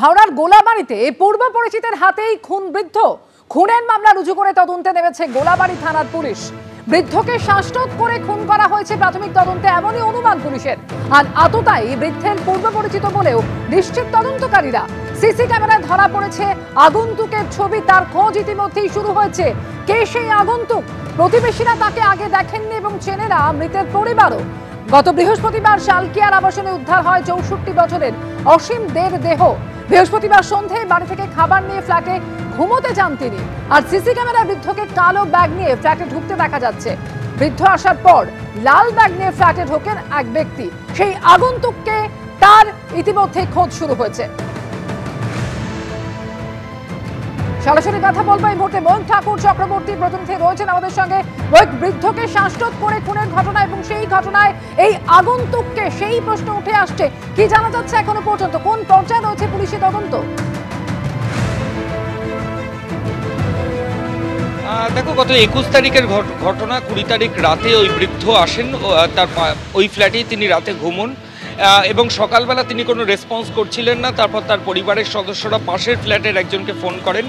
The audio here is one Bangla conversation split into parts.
হাওড়ার গোলাবাড়িতে পূর্ব পরিচিতের হাতেই খুন বৃদ্ধ। খুনের মামলা রুজু করে তদন্তে নেমেছে গোলাবাড়ি থানার পুলিশ। বৃদ্ধকে শ্বাসরোধ করে খুন করা হয়েছে প্রাথমিক তদন্তে, এমনই অনুমান পুলিশের। আর আততায়ী বৃদ্ধের পূর্ব পরিচিত বলেও নিশ্চিত তদন্তকারীরা। সিসি ক্যামেরায় ধরা পড়েছে আগন্তুকের ছবি, তার খোঁজ ইতিমধ্যেই শুরু হয়েছে। কে সেই আগন্তুক? প্রতিবেশীরা তাকে আগে দেখেননি এবং চেনে না মৃতের পরিবারও। গত বৃহস্পতিবার শালকিয়ার আবাসনে উদ্ধার হয় 64 বছরের অসীম দের দেহ। বৃহস্পতিবার সন্ধ্যায় বাড়ি থেকে খাবার নিয়ে ফ্ল্যাটে ঘুমোতে যান তিনি। আর সিসি ক্যামেরায় বৃদ্ধকে কালো ব্যাগ নিয়ে ফ্ল্যাটে ঢুকতে দেখা যাচ্ছে। বৃদ্ধ আসার পর লাল ব্যাগ নিয়ে ফ্ল্যাটে ঢোকেন এক ব্যক্তি। সেই আগন্তুককে তার ইতিমধ্যে খোঁজ শুরু হয়েছে। সরাসরি কথা বলবো এই মুহূর্তে ময়ূক ঠাকুর চক্রবর্তী প্রতিনিধি রয়েছেন আমাদের সঙ্গে। ময়ূক, বৃদ্ধকে শ্বাসরোধ করে খুনের ঘটনা এবং সেই ঘটনায় এই আগন্তুককে, সেই প্রশ্ন উঠে আসছে। কি জানা যাচ্ছে এখনো পর্যন্ত? কোন পর্যায়ে রয়েছে পুলিশি তদন্ত? দেখো, গত 21 তারিখের ঘটনা। 20 তারিখ রাতে ওই বৃদ্ধ আসেন, তার ওই ফ্ল্যাটেই তিনি রাতে ঘুমন এবং সকালবেলা তিনি কোনো রেসপন্স করছিলেন না। তারপর তার পরিবারের সদস্যরা পাশের ফ্ল্যাটের একজনকে ফোন করেন।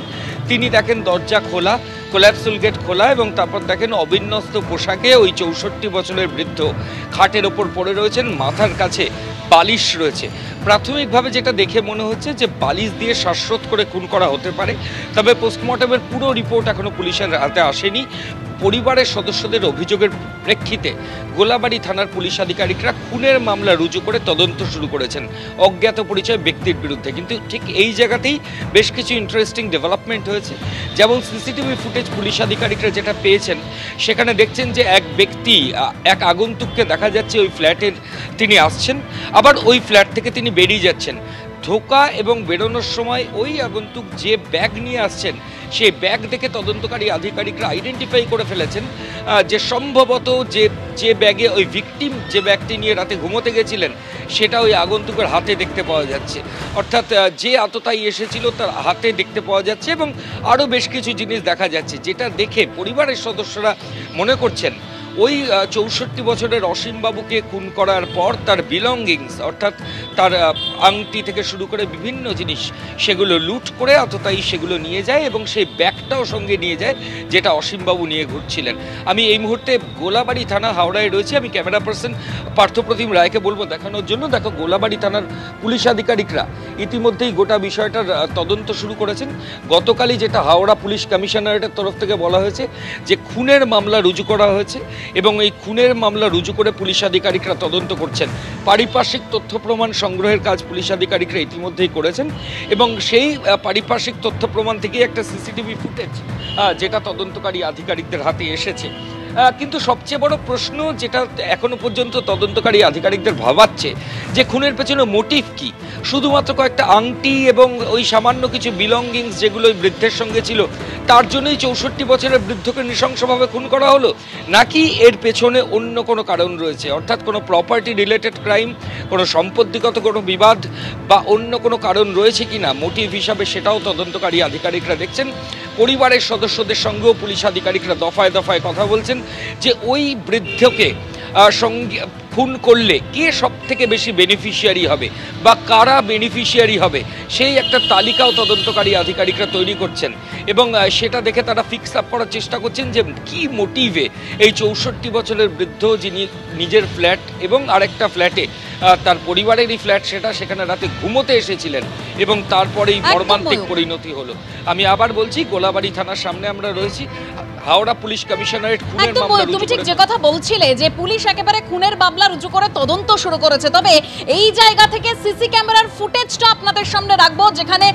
তিনি দেখেন দরজা খোলা, কোল্যাপসুল গেট খোলা, এবং তারপর দেখেন অবিন্যস্ত পোশাকে ওই 64 বছরের বৃদ্ধ খাটের ওপর পড়ে রয়েছেন। মাথার কাছে বালিশ রয়েছে। প্রাথমিকভাবে যেটা দেখে মনে হচ্ছে যে বালিশ দিয়ে শ্বাসরোধ করে খুন করা হতে পারে, তবে পোস্টমর্টমের পুরো রিপোর্ট এখনো পুলিশের হাতে আসেনি। পরিবারের সদস্যদের অভিযোগের প্রেক্ষিতে গোলাবাড়ি থানার পুলিশ আধিকারিকরা খুনের মামলা রুজু করে তদন্ত শুরু করেছেন অজ্ঞাত পরিচয় ব্যক্তির বিরুদ্ধে। কিন্তু ঠিক এই জায়গাতেই বেশ কিছু ইন্টারেস্টিং ডেভেলপমেন্ট হয়েছে। যেমন সিসিটিভি ফুটেজ পুলিশ আধিকারিকরা যেটা পেয়েছেন, সেখানে দেখছেন যে এক আগন্তুককে দেখা যাচ্ছে ওই ফ্ল্যাটের তিনি আসছেন, আবার ওই ফ্ল্যাট থেকে তিনি বেরিয়ে যাচ্ছেন। ঢোকা এবং বেরোনোর সময় ওই আগন্তুক যে ব্যাগ নিয়ে আসছেন, সেই ব্যাগ দেখে তদন্তকারী আধিকারিকরা আইডেন্টিফাই করে ফেলেছেন যে সম্ভবত যে ব্যাগে ওই ভিকটিম যে ব্যাগটি নিয়ে রাতে ঘুমোতে গেছিলেন, সেটা ওই আগন্তুকের হাতে দেখতে পাওয়া যাচ্ছে। অর্থাৎ যে আততায়ী এসেছিল তার হাতে দেখতে পাওয়া যাচ্ছে এবং আরও বেশ কিছু জিনিস দেখা যাচ্ছে, যেটা দেখে পরিবারের সদস্যরা মনে করছেন ওই 64 বছরের অসীমবাবুকে খুন করার পর তার বিলঙ্গিংস, অর্থাৎ তার আংটি থেকে শুরু করে বিভিন্ন জিনিস, সেগুলো লুট করে আততায়ী সেগুলো নিয়ে যায় এবং সেই ব্যাগটাও সঙ্গে নিয়ে যায়, যেটা অসীমবাবু নিয়ে ঘুরছিলেন। আমি এই মুহূর্তে গোলাবাড়ি থানা হাওড়ায় রয়েছি। আমি ক্যামেরা পার্সন পার্থপ্রতিম রায়কে বলবো দেখানোর জন্য। দেখো, গোলাবাড়ি থানার পুলিশ আধিকারিকরা ইতিমধ্যেই গোটা বিষয়টার তদন্ত শুরু করেছেন। গতকালই যেটা হাওড়া পুলিশ কমিশনারেটের তরফ থেকে বলা হয়েছে যে খুনের মামলা রুজু করা হয়েছে এবং এই খুনের মামলা রুজু করে পুলিশ আধিকারিকরা তদন্ত করছেন। পারিপার্শ্বিক তথ্য প্রমাণ সংগ্রহের কাজ পুলিশ আধিকারিকরা ইতিমধ্যেই করেছেন এবং সেই পারিপার্শ্বিক তথ্য প্রমাণ থেকে একটা সিসিটিভি ফুটেজ যেটা তদন্তকারী আধিকারিকদের হাতে এসেছে। কিন্তু সবচেয়ে বড় প্রশ্ন যেটা এখনো পর্যন্ত তদন্তকারী আধিকারিকদের ভাবাচ্ছে, যে খুনের পেছনে মোটিভ কি? শুধুমাত্র কয়েকটা আংটি এবং ওই সামান্য কিছু বিলঙ্গিংস যেগুলো ওই বৃদ্ধের সঙ্গে ছিল, তার জন্যই 64 বছরের বৃদ্ধকে নৃশংসভাবে খুন করা হলো, নাকি এর পেছনে অন্য কোনো কারণ রয়েছে? অর্থাৎ কোনো প্রপার্টি রিলেটেড ক্রাইম, কোনো সম্পত্তিগত কোনো বিবাদ বা অন্য কোনো কারণ রয়েছে কিনা মোটিভ হিসাবে, সেটাও তদন্তকারী আধিকারিকরা দেখছেন। পরিবারের সদস্যদের সঙ্গেও পুলিশ আধিকারিকরা দফায় দফায় কথা বলছেন যে ওই বৃদ্ধকে সঙ্গে খুন করলে কে সব থেকে বেশি বেনিফিশিয়ারি হবে বা কারা বেনিফিশিয়ারি হবে, সেই একটা তালিকাও তদন্তকারী আধিকারিকরা তৈরি করছেন এবং সেটা দেখে তারা ফিক্স আপ করার চেষ্টা করছেন যে কি মোটিভে এই 64 বছরের বৃদ্ধ, যিনি নিজের ফ্ল্যাট এবং আরেকটা ফ্ল্যাটে তার পরিবারেরই ফ্ল্যাট সেখানে রাতে ঘুমোতে এসেছিলেন এবং তারপরেই মর্মান্তিক পরিণতি হলো। আমি আবার বলছি, গোলাবাড়ি থানার সামনে আমরা রয়েছি। হাওড়া পুলিশ কমিশনারেট খুনের মামলা রুজু করে, তুমি ঠিক যে কথা বলছিলে যে পুলিশ একেবারে খুনের মামলা রুজু করে তদন্ত শুরু করেছে। তবে এই জায়গা থেকে সিসি ক্যামেরার ফুটেজটা আপনাদের সামনে রাখবো, যেখানে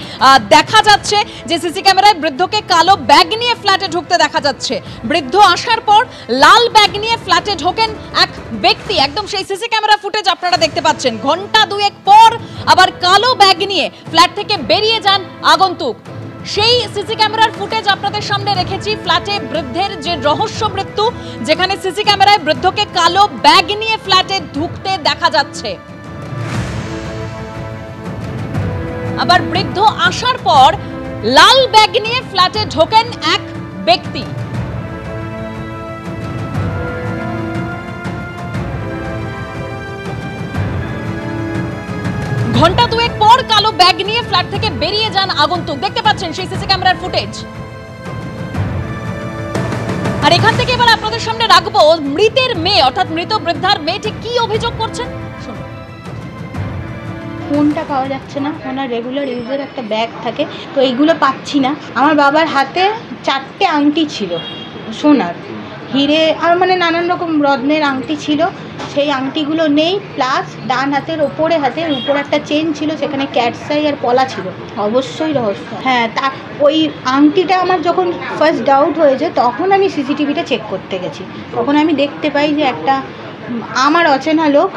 দেখা যাচ্ছে যে সিসি ক্যামেরায় বৃদ্ধকে কালো ব্যাগ নিয়ে ফ্ল্যাটে ঢুকতে দেখা যাচ্ছে। বৃদ্ধ আসার পর লাল ব্যাগ নিয়ে ফ্ল্যাটে ঢোকেন এক ব্যক্তি। একদম সেই সিসি ক্যামেরা ফুটেজ আপনারা দেখতে পাচ্ছেন। ঘন্টা দুয়েক পর আবার কালো ব্যাগ নিয়ে ফ্ল্যাট থেকে বেরিয়ে যান আগন্তুক। সেই সিসি ক্যামেরার ফুটেজ আপনাদের সামনে রেখেছি। ফ্ল্যাটে বৃদ্ধের যে রহস্য মৃত্যু, যেখানে সিসি ক্যামেরায় বৃদ্ধকে কালো ব্যাগ নিয়ে ফ্ল্যাটে ঢুকতে দেখা যাচ্ছে। আবার বৃদ্ধ আসার পর লাল ব্যাগ নিয়ে ফ্ল্যাটে ঢোকেন এক ব্যক্তি। ঘন্টা দুয়েক পর কালো ব্যাগ নিয়ে ফ্ল্যাট থেকে বেরিয়ে যান আগন্তুক। দেখতে পাচ্ছেন সেই সিসি ক্যামেরার ফুটেজ। আর এখান থেকে এবার আপনাদের সামনে রাখবো মৃতের মেয়ে, অর্থাৎ মৃত বৃদ্ধার মেয়ে ঠিক কি অভিযোগ করছেন শুনুন। ফোনটা পাওয়া যাচ্ছে না, ওনার রেগুলার ইউজের একটা ব্যাগ থাকে, তো এইগুলো পাচ্ছি না। আমার বাবার হাতে 4টে আংটি ছিল সোনার, হিরে আর মানে নানান রকম রত্নের আংটি ছিল, সেই আংটিগুলো নেই। প্লাস ডান হাতের হাতের উপর একটা চেন ছিল, সেখানে ক্যাটসাই আর পলা ছিল। অবশ্যই রহস্য। হ্যাঁ, তা ওই আংটিটা আমার যখন ফার্স্ট ডাউট হয়েছে তখন আমি সিসিটিভিটা চেক করতে গেছি। তখন আমি দেখতে পাই যে একটা আমার অচেনা লোক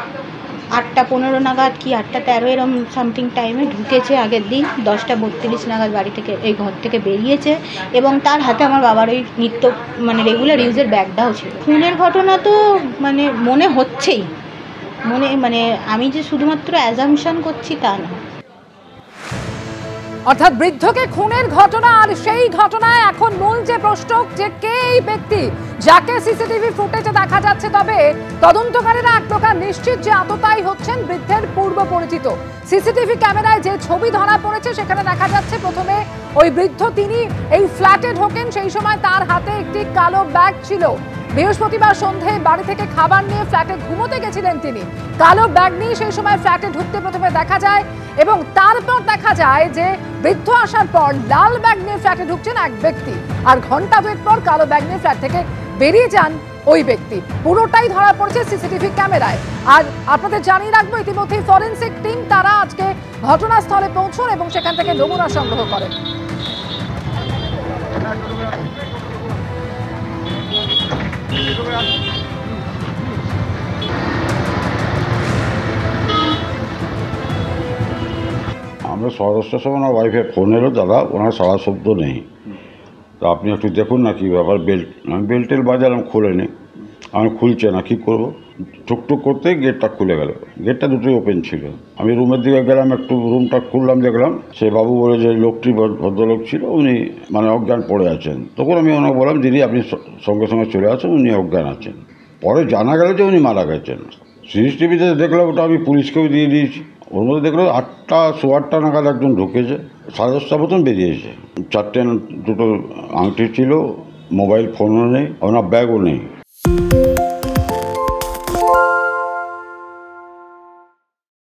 8:15 নাগাদ কি 8:13 এরম সামথিং টাইমে ঢুকেছে আগের দিন, 10:32 নাগাদ বাড়ি থেকে এই ঘর থেকে বেরিয়েছে, এবং তার হাতে আমার বাবার ওই নিত্য মানে রেগুলার ইউজের ব্যাগটাও ছিল। খুনের ঘটনা তো মানে মনে হচ্ছেই, মানে আমি যে শুধুমাত্র অ্যাজাম্পশন করছি তা না। অর্থাৎ বৃদ্ধকে খুনের ঘটনা, আর সেই ঘটনায় এখন মূল যে প্রশ্ন যে কে এই ব্যক্তি যাকে সিসিটিভি ফুটেজে দেখা যাচ্ছে। তবে তদন্তকারীরা এক প্রকার নিশ্চিত যে আততায়ী হচ্ছেন বৃদ্ধের পূর্ব পরিচিত। সিসিটিভি ক্যামেরায় যে ছবি ধরা পড়েছে সেখানে দেখা যাচ্ছে প্রথমে ওই বৃদ্ধ তিনি এই ফ্ল্যাটে ঢোকেন, সেই সময় তার হাতে একটি কালো ব্যাগ ছিল। বৃহস্পতিবার সন্ধে বাড়ি থেকে খাবার নিয়ে ফ্ল্যাটে ঘুমোতে গেছিলেন তিনি। কালো ব্যাগ নিয়ে সেই সময় ফ্ল্যাটে ঢুকতে প্রথমে দেখা যায়, এবং তারপর দেখা যায় যে বৃদ্ধ আসার পর লাল ব্যাগ নিয়ে ফ্ল্যাটে ঢুকছেন এক ব্যক্তি, আর ঘন্টা দুয়েক পর কালো ব্যাগ নিয়ে ফ্ল্যাট থেকে বেরিয়ে যান ওই ব্যক্তি। পুরোটাই ধরা পড়েছে সিসিটিভি ক্যামেরায়। আর আপনাদের জানিয়ে রাখবো, ইতিমধ্যেই ফরেনসিক টিম তারা আজকে ঘটনাস্থলে পৌঁছন এবং সেখান থেকে নমুনা সংগ্রহ করেন। আমরা সদস্যের সময় ওনার ওয়াইফের ফোন এলো, দাদা ওনার সারা শব্দ নেই, তো আপনি একটু দেখুন না কী ব্যাপার। আমি বেল্টেল বাজালাম, খোলেনি, আমি খুলছে না, কী করবো। টুকটুক করতেই গেটটা খুলে গেল, গেটটা দুটোই ওপেন ছিল। আমি রুমের দিকে গেলাম, একটু রুমটা খুললাম, দেখলাম সে বাবু বলে যে লোকটি ভদ্রলোক ছিল, উনি মানে অজ্ঞান পড়ে আছেন। তখন আমি ওনাকে বললাম, দিদি আপনি সঙ্গে সঙ্গে চলে আসুন, উনি অজ্ঞান আছেন। পরে জানা গেল যে উনি মারা গেছেন। সিসিটিভিতে দেখলাম, ওটা আমি পুলিশকেও দিয়ে দিয়েছি। ওর মধ্যে দেখলো 8:15 নাগাদ একজন ঢুকেছে, 10:30 মতন বেরিয়েছে। 4টে দুটো আংটি ছিল, মোবাইল ফোনও নেই, ওনার ব্যাগও নেই।